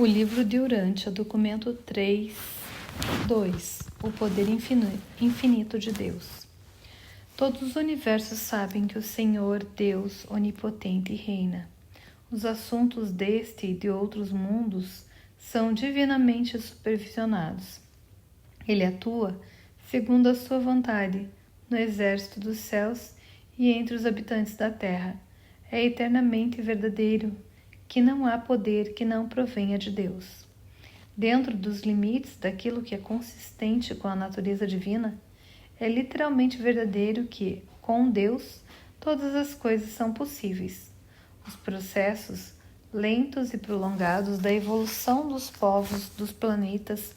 O livro de Urântia, documento 3.2. O poder infinito de Deus. Todos os universos sabem que o Senhor, Deus onipotente, reina. Os assuntos deste e de outros mundos são divinamente supervisionados. Ele atua, segundo a sua vontade, no exército dos céus e entre os habitantes da terra. É eternamente verdadeiro, que não há poder que não provenha de Deus. Dentro dos limites daquilo que é consistente com a natureza divina, é literalmente verdadeiro que, com Deus, todas as coisas são possíveis. Os processos lentos e prolongados da evolução dos povos, dos planetas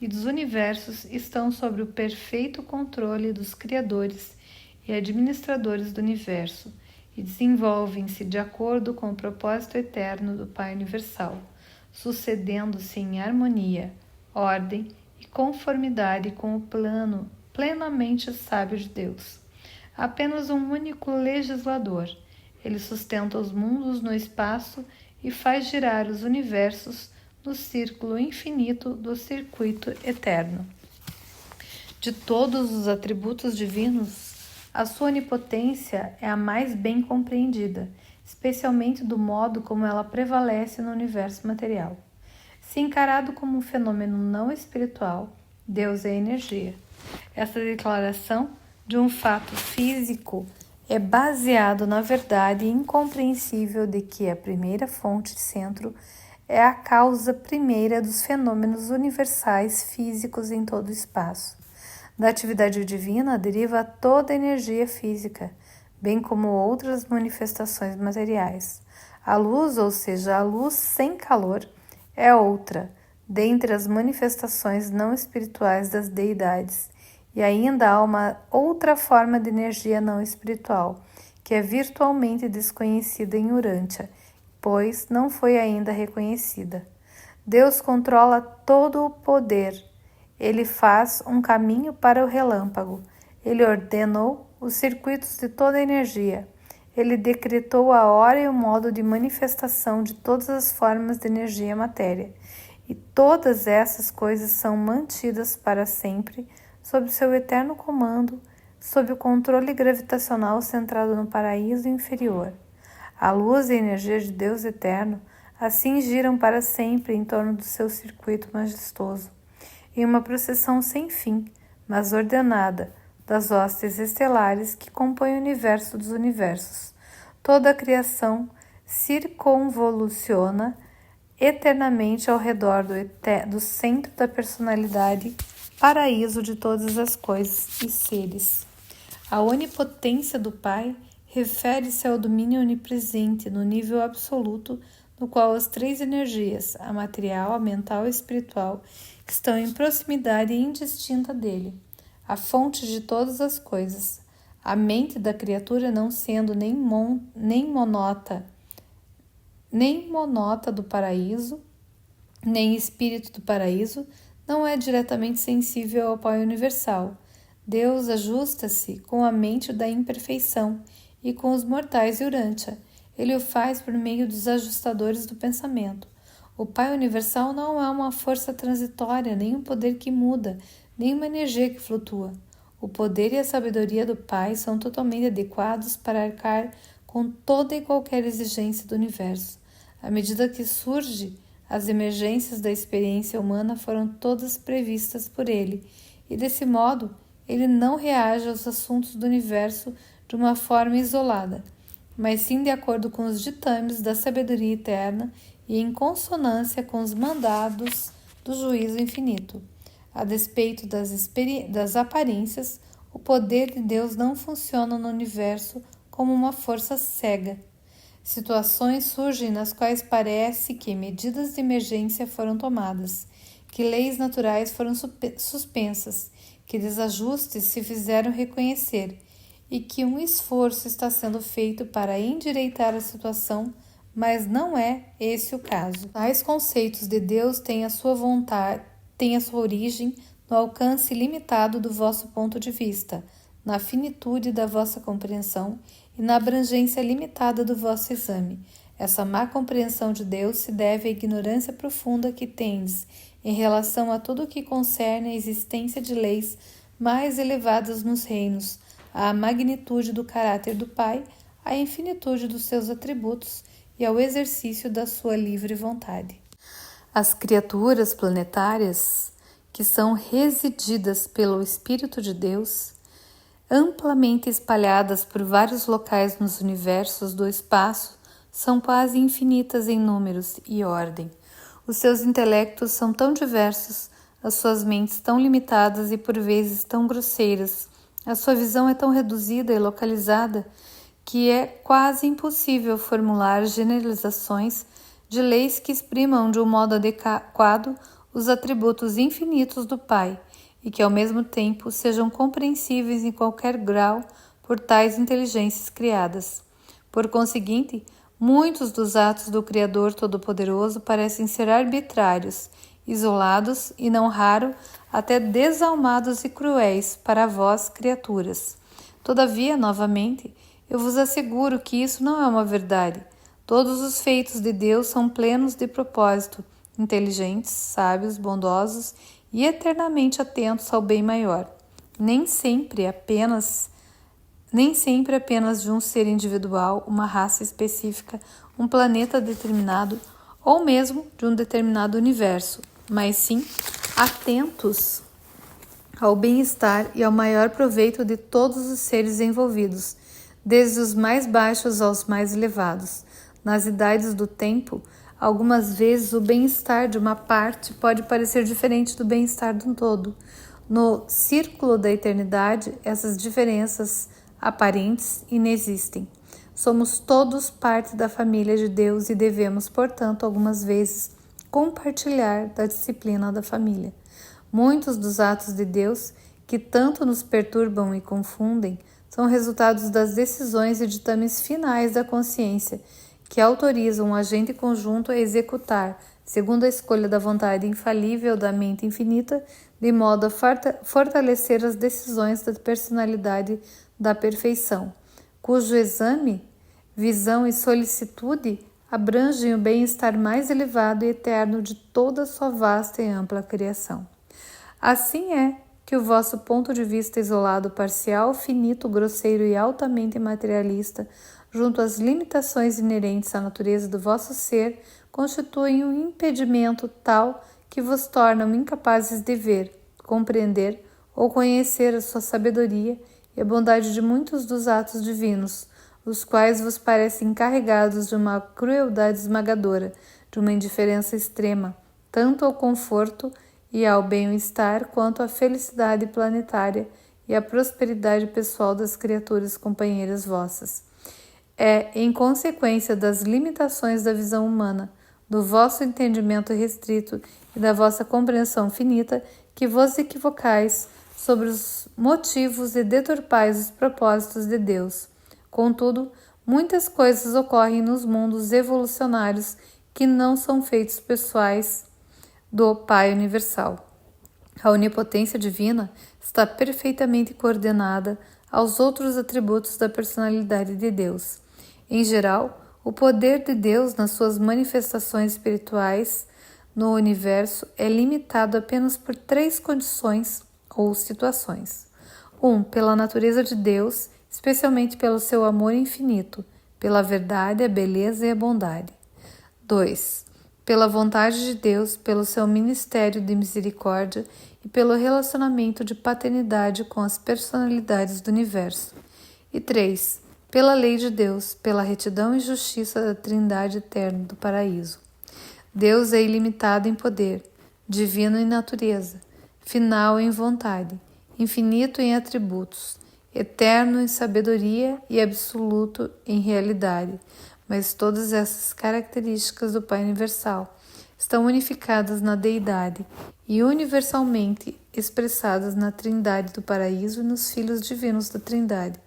e dos universos estão sob o perfeito controle dos criadores e administradores do universo e desenvolvem-se de acordo com o propósito eterno do Pai Universal, sucedendo-se em harmonia, ordem e conformidade com o plano plenamente sábio de Deus. Apenas um único legislador. Ele sustenta os mundos no espaço e faz girar os universos no círculo infinito do circuito eterno. De todos os atributos divinos, a sua onipotência é a mais bem compreendida, especialmente do modo como ela prevalece no universo material. Se encarado como um fenômeno não espiritual, Deus é energia. Essa declaração de um fato físico é baseado na verdade incompreensível de que a primeira fonte de centro é a causa primeira dos fenômenos universais físicos em todo o espaço. Da atividade divina deriva toda a energia física, bem como outras manifestações materiais. A luz, ou seja, a luz sem calor, é outra, dentre as manifestações não espirituais das deidades. E ainda há uma outra forma de energia não espiritual, que é virtualmente desconhecida em Urântia, pois não foi ainda reconhecida. Deus controla todo o poder. Ele faz um caminho para o relâmpago. Ele ordenou os circuitos de toda a energia. Ele decretou a hora e o modo de manifestação de todas as formas de energia e matéria. E todas essas coisas são mantidas para sempre sob seu eterno comando, sob o controle gravitacional centrado no paraíso inferior. A luz e a energia de Deus eterno assim giram para sempre em torno do seu circuito majestoso, em uma procissão sem fim, mas ordenada, das hostes estelares que compõem o universo dos universos. Toda a criação circunvoluciona eternamente ao redor do centro da personalidade, paraíso de todas as coisas e seres. A onipotência do Pai refere-se ao domínio onipresente no nível absoluto, no qual as três energias, a material, a mental e a espiritual, estão em proximidade indistinta dele, a fonte de todas as coisas. A mente da criatura, não sendo nem monota do paraíso, nem espírito do paraíso, não é diretamente sensível ao Pai Universal. Deus ajusta-se com a mente da imperfeição e com os mortais de Urântia. Ele o faz por meio dos ajustadores do pensamento. O Pai Universal não é uma força transitória, nem um poder que muda, nem uma energia que flutua. O poder e a sabedoria do Pai são totalmente adequados para arcar com toda e qualquer exigência do universo. À medida que surge, as emergências da experiência humana foram todas previstas por ele, e desse modo, ele não reage aos assuntos do universo de uma forma isolada, mas sim de acordo com os ditames da sabedoria eterna e em consonância com os mandados do juízo infinito. A despeito das aparências, o poder de Deus não funciona no universo como uma força cega. Situações surgem nas quais parece que medidas de emergência foram tomadas, que leis naturais foram suspensas, que desajustes se fizeram reconhecer e que um esforço está sendo feito para endireitar a situação, mas não é esse o caso. Tais conceitos de Deus têm a sua vontade, têm a sua origem no alcance limitado do vosso ponto de vista, na finitude da vossa compreensão e na abrangência limitada do vosso exame. Essa má compreensão de Deus se deve à ignorância profunda que tendes em relação a tudo o que concerne a existência de leis mais elevadas nos reinos, à magnitude do caráter do Pai, à infinitude dos seus atributos e ao exercício da sua livre vontade. As criaturas planetárias, que são resididas pelo Espírito de Deus, amplamente espalhadas por vários locais nos universos do espaço, são quase infinitas em números e ordem. Os seus intelectos são tão diversos, as suas mentes tão limitadas e por vezes tão grosseiras, a sua visão é tão reduzida e localizada que é quase impossível formular generalizações de leis que exprimam de um modo adequado os atributos infinitos do Pai e que ao mesmo tempo sejam compreensíveis em qualquer grau por tais inteligências criadas. Por conseguinte, muitos dos atos do Criador Todo-Poderoso parecem ser arbitrários, isolados e, não raro, até desalmados e cruéis para vós, criaturas. Todavia, novamente, eu vos asseguro que isso não é uma verdade. Todos os feitos de Deus são plenos de propósito, inteligentes, sábios, bondosos e eternamente atentos ao bem maior. Nem sempre apenas de um ser individual, uma raça específica, um planeta determinado ou mesmo de um determinado universo, mas sim atentos ao bem-estar e ao maior proveito de todos os seres envolvidos, desde os mais baixos aos mais elevados. Nas idades do tempo, algumas vezes o bem-estar de uma parte pode parecer diferente do bem-estar de um todo. No círculo da eternidade, essas diferenças aparentes inexistem. Somos todos parte da família de Deus e devemos, portanto, algumas vezes compartilhar da disciplina da família. Muitos dos atos de Deus, que tanto nos perturbam e confundem, são resultados das decisões e ditames finais da consciência, que autorizam o agente conjunto a executar, segundo a escolha da vontade infalível da mente infinita, de modo a fortalecer as decisões da personalidade da perfeição, cujo exame, visão e solicitude abrangem o bem-estar mais elevado e eterno de toda a sua vasta e ampla criação. Assim é que o vosso ponto de vista isolado, parcial, finito, grosseiro e altamente materialista, junto às limitações inerentes à natureza do vosso ser, constituem um impedimento tal que vos tornam incapazes de ver, compreender ou conhecer a sua sabedoria e a bondade de muitos dos atos divinos, os quais vos parecem carregados de uma crueldade esmagadora, de uma indiferença extrema, tanto ao conforto e ao bem-estar quanto à felicidade planetária e à prosperidade pessoal das criaturas companheiras vossas. É em consequência das limitações da visão humana, do vosso entendimento restrito e da vossa compreensão finita que vos equivocais sobre os motivos e deturpais os propósitos de Deus. Contudo, muitas coisas ocorrem nos mundos evolucionários que não são feitos pessoais do Pai Universal. A onipotência divina está perfeitamente coordenada aos outros atributos da personalidade de Deus. Em geral, o poder de Deus nas suas manifestações espirituais no universo é limitado apenas por 3 condições ou situações. 1. Pela natureza de Deus, especialmente pelo seu amor infinito, pela verdade, a beleza e a bondade. 2. Pela vontade de Deus, pelo seu ministério de misericórdia e pelo relacionamento de paternidade com as personalidades do universo. E 3. Pela lei de Deus, pela retidão e justiça da Trindade eterna do paraíso. Deus é ilimitado em poder, divino em natureza, final em vontade, infinito em atributos, eterno em sabedoria e absoluto em realidade, mas todas essas características do Pai Universal estão unificadas na Deidade e universalmente expressadas na Trindade do Paraíso e nos Filhos Divinos da Trindade.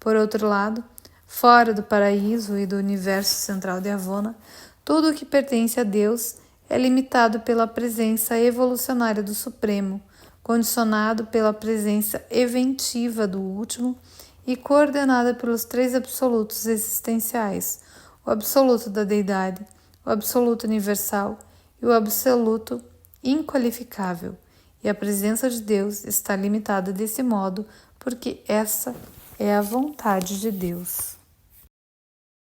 Por outro lado, fora do Paraíso e do Universo Central de Avona, tudo o que pertence a Deus é limitado pela presença evolucionária do Supremo, condicionado pela presença eventiva do Último e coordenada pelos 3 absolutos existenciais, o absoluto da deidade, o absoluto universal e o absoluto inqualificável. E a presença de Deus está limitada desse modo porque essa é a vontade de Deus.